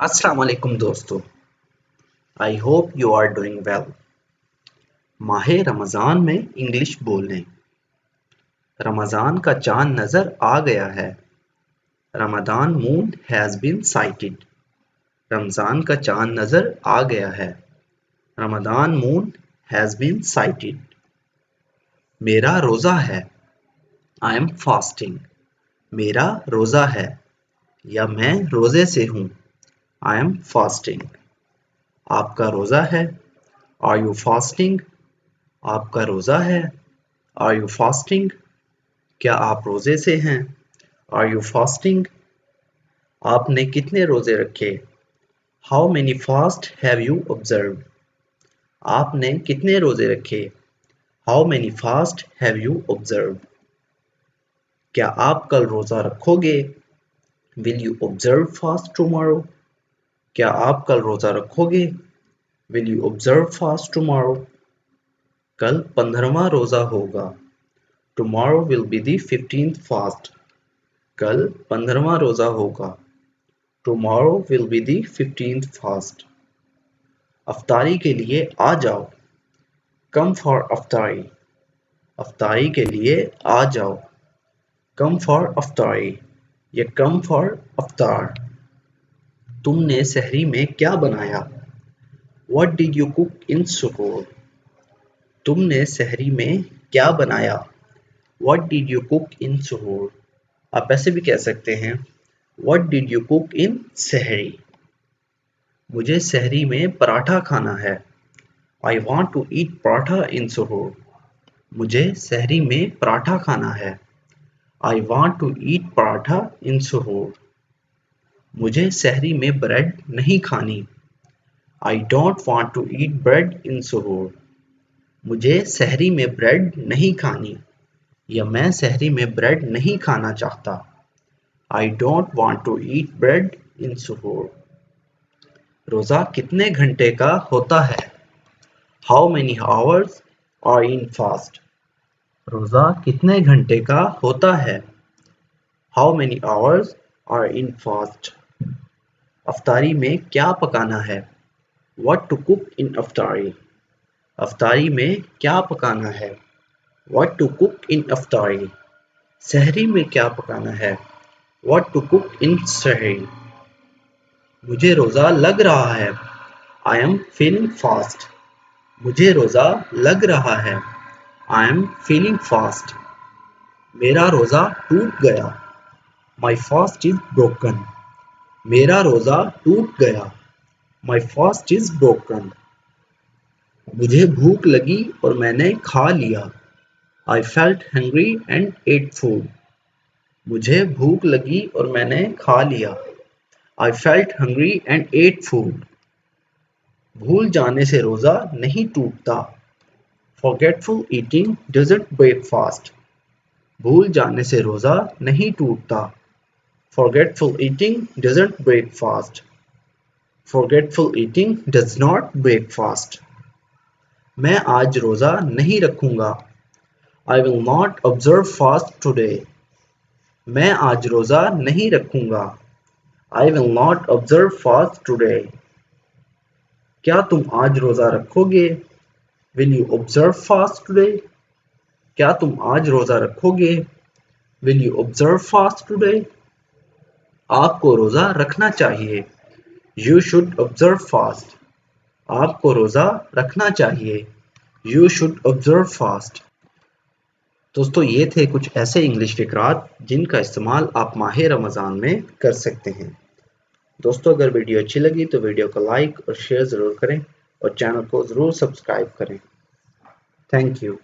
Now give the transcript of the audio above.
अस्सलाम वालेकुम दोस्तों, I hope you are doing well. माहे रमज़ान में इंग्लिश बोलें। रमज़ान का चांद नज़र आ गया है। Ramzan moon has been sighted. Ramzan का चांद नज़र आ गया है। Ramzan moon has been sighted. मेरा रोज़ा है। I am fasting. मेरा रोज़ा है या मैं रोज़े से हूँ। I am fasting. आपका रोज़ा है। Are you fasting? आपका रोज़ा है। Are you fasting? क्या आप रोज़े से हैं? Are you fasting? आपने कितने रोज़े रखे? How many fast have you observed? आपने कितने रोज़े रखे? How many fast have you observed? क्या आप कल रोज़ा रखोगे? Will you observe fast tomorrow? क्या आप कल रोज़ा रखोगे? Will you observe fast tomorrow? कल 15वां रोज़ा होगा। Tomorrow will be the 15th fast. कल 15वां रोज़ा होगा। Tomorrow will be the 15th fast. अफ्तारी के लिए आ जाओ। Come for अफ्तारी। अफ्तारी के लिए आ जाओ। कम फॉर अफ्तारी या कम फॉर अफ्तार। तुमने सहरी में क्या बनाया? What did you cook in suhoor? तुमने सहरी में क्या बनाया? What did you cook in suhoor? आप ऐसे भी कह सकते हैं What did you cook in सहरी? मुझे सहरी में पराठा खाना है। I want to eat paratha in suhoor. मुझे सहरी में पराठा खाना है। I want to eat paratha in suhoor. मुझे सहरी में ब्रेड नहीं खानी। I don't want to eat bread in suhoor. मुझे सहरी में ब्रेड नहीं खानी या मैं सहरी में ब्रेड नहीं खाना चाहता। I don't want to eat bread in suhoor. रोज़ा कितने घंटे का होता है? How many hours are in fast? रोज़ा कितने घंटे का होता है? How many hours are in fast? अफ्तारी में क्या पकाना है? What to cook in अफ्तारी? अफ्तारी में क्या पकाना है? What to cook in अफ्तारी? सहरी में क्या पकाना है? What to cook in सहरी? मुझे रोज़ा लग रहा है। I am feeling fast. मुझे रोज़ा लग रहा है। I am feeling fast. मेरा रोज़ा टूट गया। My fast is broken. मेरा रोज़ा टूट गया। My fast is broken. मुझे भूख लगी और मैंने खा लिया। I felt hungry and ate food. मुझे भूख लगी और मैंने खा लिया। I felt hungry and ate food. भूल जाने से रोज़ा नहीं टूटता। Forgetful eating doesn't break fast. भूल जाने से रोज़ा नहीं टूटता। Forgetful eating doesn't break fast. Forgetful eating does not break fast. मैं आज रोज़ा नहीं रखूँगा। I will not observe fast today. मैं आज रोज़ा नहीं रखूँगा। I will not observe fast today. क्या तुम आज रोज़ा रखोगे? Will you observe fast today? क्या तुम आज रोज़ा रखोगे? Will you observe fast today? आपको रोज़ा रखना चाहिए। You should observe fast. आपको रोज़ा रखना चाहिए। You should observe fast. दोस्तों ये थे कुछ ऐसे इंग्लिश फ़िक़रात जिनका इस्तेमाल आप माहे रमज़ान में कर सकते हैं। दोस्तों अगर वीडियो अच्छी लगी तो वीडियो को लाइक और शेयर ज़रूर करें और चैनल को ज़रूर सब्सक्राइब करें। Thank you.